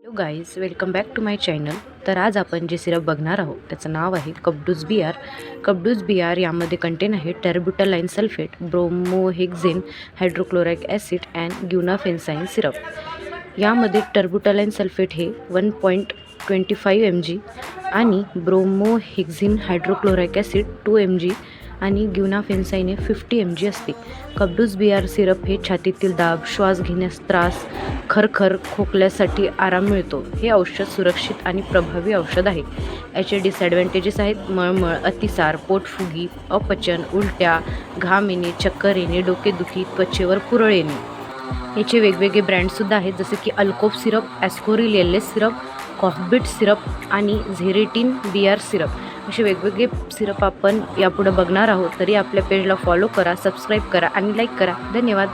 Hello guys, welcome back to my channel. तर आज आपण जे सिरप बघणार आहोत त्याचं नाव आहे कबडूज बी आर. कबडूज बी आर यामध्ये कंटेन आहे terbutaline sulphate, bromhexine, hydrochloric acid and guaifenesin syrup. यामध्ये टेरब्युटालाइन सल्फेट हे 1.25 mg आणि ब्रोमोहेक्झिन हायड्रोक्लोरिक ॲसिड 2 mg आणि ग्युनाफेन्साइन हे 50 mg असते. कबडूज बी आर सिरप हे छातीतील दाब, श्वास घेण्यास त्रास, खरखर, खोकल्यासाठी आराम मिळतो. हे औषध सुरक्षित आणि प्रभावी औषध आहे. याचे डिसॲडव्हान्टेजेस आहेत मळमळ, अतिसार, पोटफुगी, अपचन, उलट्या, घाम येणे, चक्कर येणे, डोकेदुखी, त्वचेवर पुरळ येणे. याचे वेगवेगळे ब्रँडसुद्धा आहेत जसे की अल्कोप सिरप, ॲस्कोरिल एलएस सिरप, कॉफबीट सिरप आणि झेरेटिन बी आर सिरप. असे वेगवेगळे सिरप आपण यापुढे बघणार आहोत. तरी आपल्या पेजला फॉलो करा, सबस्क्राईब करा आणि लाईक करा. धन्यवाद.